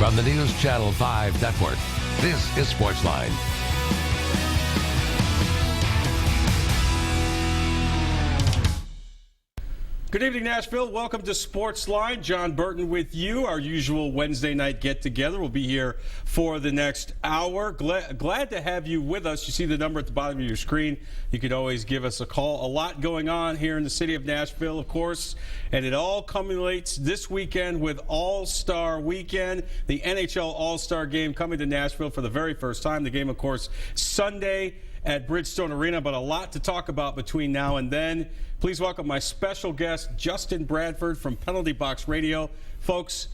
From the News Channel 5 Network, this is SportsLine. Good evening, Nashville. Welcome to SportsLine. John Burton with you. Our usual Wednesday night get-together. We'll be here for the next hour. Glad to have you with us. You see the number at the bottom of your screen. You can always give us a call. A lot going on here in the city of Nashville, of course, and it all culminates this weekend with All-Star Weekend, the NHL All-Star Game coming to Nashville for the very first time. The game, of course, Sunday at Bridgestone Arena, but a lot to talk about between now and then. Please welcome my special guest, Justin Bradford from Penalty Box Radio. Folks,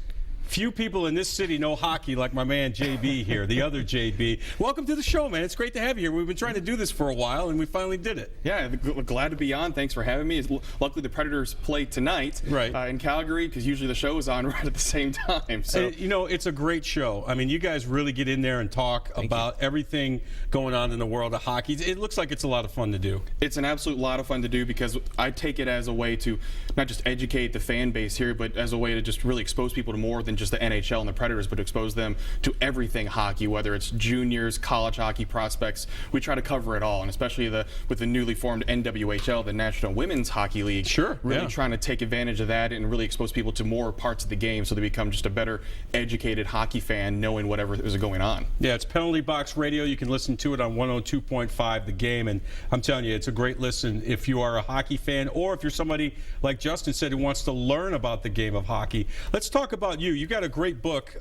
few people in this city know hockey like my man JB here, the other JB. Welcome to the show, man. It's great to have you here. We've been trying to do this for a while, and we finally did it. Yeah, glad to be on. Thanks for having me. Luckily, the Predators play tonight in Calgary, because usually the show is on right at the same time. So you know, it's a great show. I mean, you guys really get in there and talk about everything going on in the world of hockey. It looks like it's a lot of fun to do. It's an absolute lot of fun to do, because I take it as a way to not just educate the fan base here, but as a way to just really expose people to more than just the NHL and the Predators, but to expose them to everything hockey, whether it's juniors, college hockey prospects. We try to cover it all, and especially with the newly formed NWHL, the National Women's Hockey League. Really trying to take advantage of that and really expose people to more parts of the game so they become just a better educated hockey fan, knowing whatever is going on. Yeah, it's Penalty Box Radio. You can listen to it on 102.5 The Game, and I'm telling you, it's a great listen if you are a hockey fan, or if you're somebody like Justin said who wants to learn about the game of hockey. Let's talk about you. You got a great book,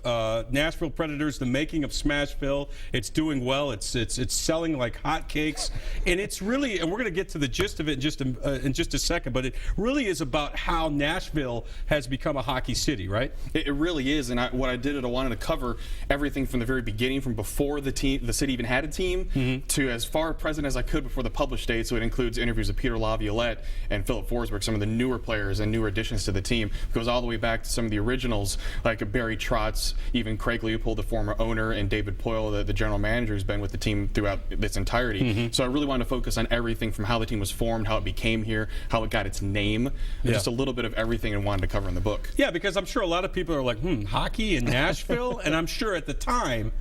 Nashville Predators: The Making of Smashville. It's doing well. It's selling like hotcakes, and it's really, and we're going to get to the gist of it in just a second, but it really is about how Nashville has become a hockey city, right? It really is, and what I did, I wanted to cover everything from the very beginning, from before the city even had a team, to as far present as I could before the published date. So it includes interviews with Peter Laviolette and Philip Forsberg, some of the newer players and newer additions to the team. It goes all the way back to some of the originals, like Barry Trotz, even Craig Leopold, the former owner, and David Poyle, the general manager, who's been with the team throughout its entirety. So I really wanted to focus on everything from how the team was formed, how it became here, how it got its name, and just a little bit of everything I wanted to cover in the book. Yeah, because I'm sure a lot of people are like, hockey in Nashville? And I'm sure at the time,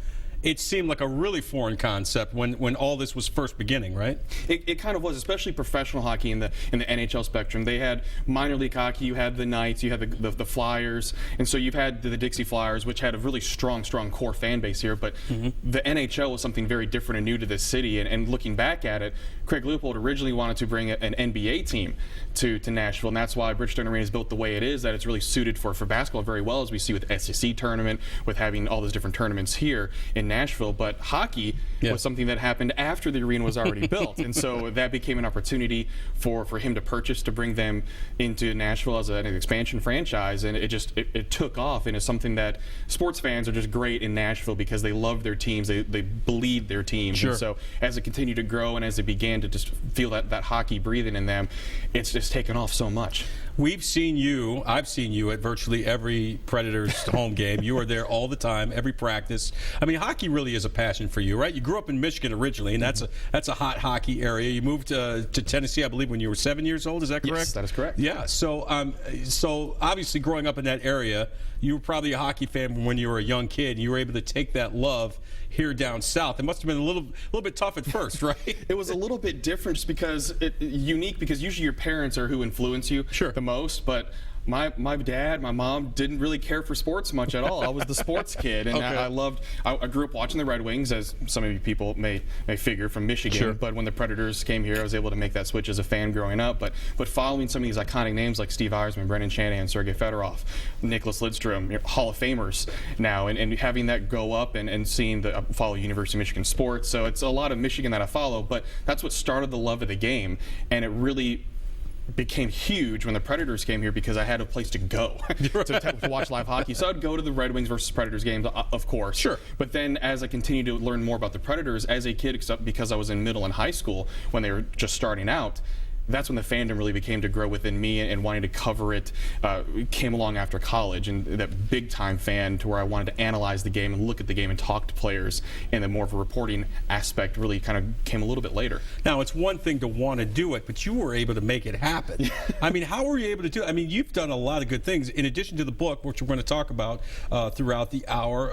it seemed like a really foreign concept when all this was first beginning, right? It kind of was, especially professional hockey in the NHL spectrum. They had minor league hockey, you had the Knights, you had the Flyers, and so you've had the Dixie Flyers, which had a really strong core fan base here, but the NHL was something very different and new to this city, and looking back at it, Craig Leopold originally wanted to bring an NBA team to Nashville, and that's why Bridgestone Arena is built the way it is, that it's really suited for basketball very well, as we see with the SEC tournament, with having all those different tournaments here in Nashville. But hockey was something that happened after the arena was already built, and so that became an opportunity for him to purchase, to bring them into Nashville as an expansion franchise, and it took off, and it's something that sports fans are just great in Nashville, because they love their teams, they bleed their teams. And so as it continued to grow and as they began to just feel that hockey breathing in them, it's just taken off so much. I've seen you at virtually every Predators home game. You are there all the time, every practice. I mean, hockey really is a passion for you, right? You grew up in Michigan originally, and that's a hot hockey area. You moved to Tennessee, I believe, when you were 7 years old. Is that correct? Yes, that is correct. Yeah. So obviously, growing up in that area, you were probably a hockey fan when you were a young kid. You were able to take that love here down south. It must have been a little bit tough at first, right? It was a little bit different, just because unique, because usually your parents are who influence you the most, but my dad, my mom didn't really care for sports much at all. I was the sports kid, and I grew up watching the Red Wings, as some of you people may figure, from Michigan. But when the Predators came here, I was able to make that switch as a fan growing up. But following some of these iconic names like Steve Yzerman, Brendan Shanahan, Sergei Fedorov, Nicholas Lidstrom, Hall of Famers now, and having that go up and seeing follow University of Michigan sports. So it's a lot of Michigan that I follow, but that's what started the love of the game, and it really became huge when the Predators came here, because I had a place to go to watch live hockey. So I'd go to the Red Wings versus Predators games, of course. But then as I continued to learn more about the Predators as a kid, because I was in middle and high school when they were just starting out, that's when the fandom really became to grow within me, and wanting to cover it came along after college, and that big time fan to where I wanted to analyze the game and look at the game and talk to players, and then more of a reporting aspect really kind of came a little bit later. Now, it's one thing to want to do it, but you were able to make it happen. I mean, how were you able to do it? I mean, you've done a lot of good things. In addition to the book, which we're going to talk about throughout the hour,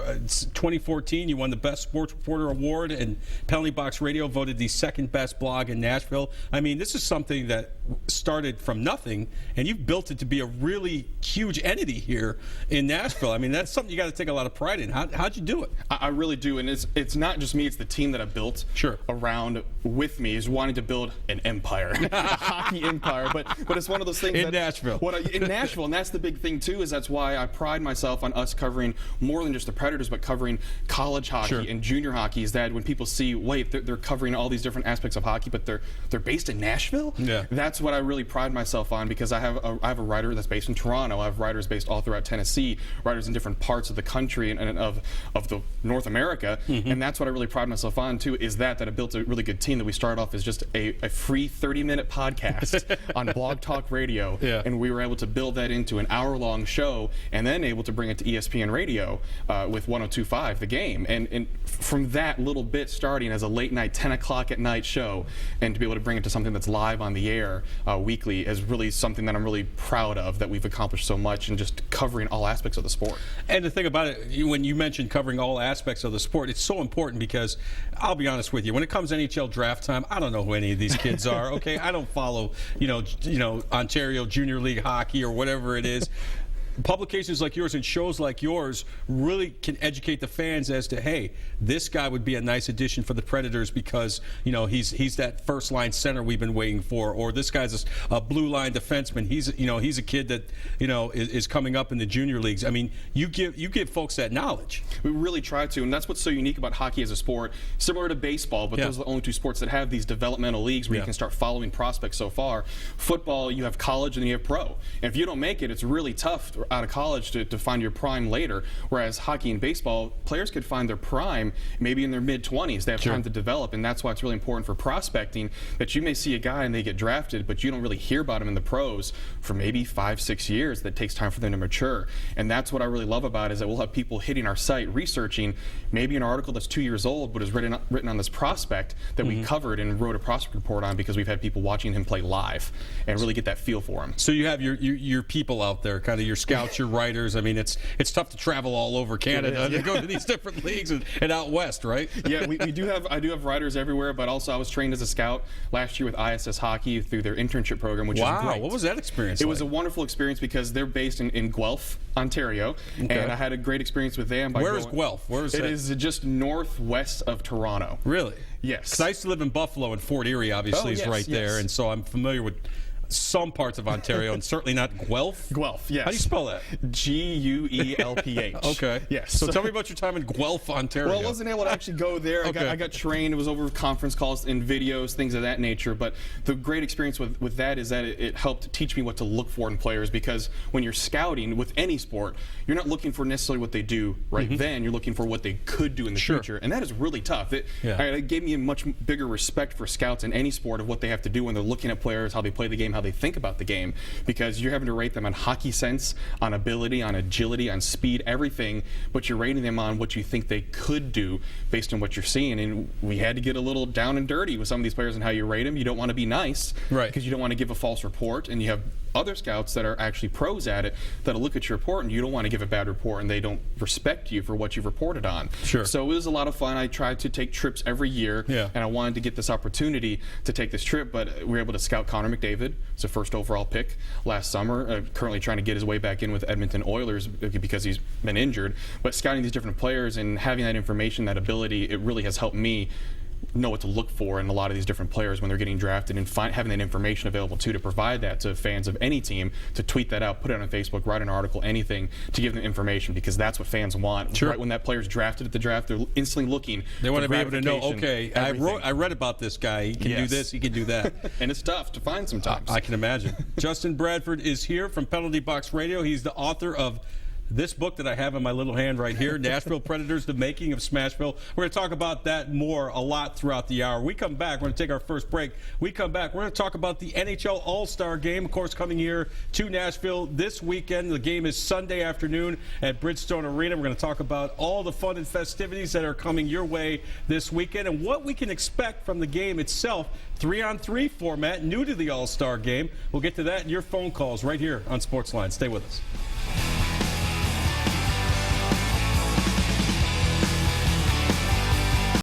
2014, you won the Best Sports Reporter Award, and Penalty Box Radio voted the second best blog in Nashville. I mean, this is something that started from nothing, and you've built it to be a really huge entity here in Nashville. I mean, that's something you got to take a lot of pride in. How'd you do it? I really do, and it's not just me, it's the team that I built around with me, is wanting to build an empire, a hockey empire, but it's one of those things in Nashville. In Nashville, and that's the big thing too, is that's why I pride myself on us covering more than just the Predators, but covering college hockey and junior hockey, is that when people see, wait, they're covering all these different aspects of hockey, but they're based in Nashville? Yeah. That's what I really pride myself on, because I have a writer that's based in Toronto, I have writers based all throughout Tennessee, writers in different parts of the country and of the North America, and that's what I really pride myself on too, is that I built a really good team, that we started off as just a free 30-minute podcast on Blog Talk Radio, and we were able to build that into an hour-long show, and then able to bring it to ESPN Radio with 102.5 The Game, and from that little bit starting as a late night 10 o'clock at night show, and to be able to bring it to something that's live on the air weekly is really something that I'm really proud of, that we've accomplished so much in just covering all aspects of the sport. And the thing about it, when you mentioned covering all aspects of the sport, it's so important, because I'll be honest with you, when it comes to NHL draft time, I don't know who any of these kids are. Okay, I don't follow, you know, Ontario Junior League hockey or whatever it is. Publications like yours and shows like yours really can educate the fans as to, hey, this guy would be a nice addition for the Predators because, you know, he's that first line center we've been waiting for, or this guy's a blue line defenseman. He's a kid that, you know, is coming up in the junior leagues. I mean, you give folks that knowledge. We really try to, and that's what's so unique about hockey as a sport, similar to baseball, but those are the only two sports that have these developmental leagues where you can start following prospects so far. Football, you have college and then you have pro. And if you don't make it, it's really tough out of college to find your prime later, whereas hockey and baseball, players could find their prime maybe in their mid-20s. They have time to develop, and that's why it's really important for prospecting, that you may see a guy and they get drafted, but you don't really hear about him in the pros for maybe 5-6 years. That takes time for them to mature, and that's what I really love about it, is that we'll have people hitting our site researching maybe an article that's 2 years old but is written on this prospect that we covered and wrote a prospect report on, because we've had people watching him play live and really get that feel for him. So you have your people out there, kind of your scouts, your writers. I mean, it's tough to travel all over Canada to go to these different leagues and out west, right? Yeah, I do have writers everywhere, but also I was trained as a scout last year with ISS Hockey through their internship program, which is great. What was that experience like? It was a wonderful experience, because they're based in Guelph, Ontario, and I had a great experience with them. Where is Guelph? Where is that? It is just northwest of Toronto. Really? Yes. Because I used to live in Buffalo, and Fort Erie obviously is right there, and so I'm familiar with some parts of Ontario, and certainly not Guelph. Guelph, yes. How do you spell that? Guelph. Okay. Yes. So tell me about your time in Guelph, Ontario. Well, I wasn't able to actually go there. I got trained. It was over conference calls and videos, things of that nature. But the great experience with that is that it helped teach me what to look for in players, because when you're scouting with any sport, you're not looking for necessarily what they do right then. You're looking for what they could do in the future. And that is really tough. It gave me a much bigger respect for scouts in any sport, of what they have to do when they're looking at players, how they play the game, how they think about the game, because you're having to rate them on hockey sense, on ability, on agility, on speed, everything, but you're rating them on what you think they could do based on what you're seeing. And we had to get a little down and dirty with some of these players and how you rate them. You don't want to be nice, because you don't want to give a false report, and you have other scouts that are actually pros at it that'll look at your report, and you don't want to give a bad report, and they don't respect you for what you've reported on. So it was a lot of fun. I tried to take trips every year, and I wanted to get this opportunity to take this trip, but we were able to scout Connor McDavid. It's a first overall pick last summer, currently trying to get his way back in with Edmonton Oilers because he's been injured. But scouting these different players and having that information, that ability, it really has helped me know what to look for in a lot of these different players when they're getting drafted, and having that information available too, to provide that to fans of any team, to tweet that out, put it on Facebook, write an article, anything to give them information, because that's what fans want. Right when that player's drafted at the draft, they're instantly looking. They want to be able to know, okay, I read about this guy. He can do this, he can do that. And it's tough to find sometimes. I can imagine. Justin Bradford is here from Penalty Box Radio. He's the author of this book that I have in my little hand right here, Nashville Predators, The Making of Smashville. We're going to talk about that a lot throughout the hour. We come back. We're going to take our first break. We come back. We're going to talk about the NHL All-Star Game, of course, coming here to Nashville this weekend. The game is Sunday afternoon at Bridgestone Arena. We're going to talk about all the fun and festivities that are coming your way this weekend and what we can expect from the game itself. 3-on-3 format, new to the All-Star Game. We'll get to that in your phone calls right here on SportsLine. Stay with us.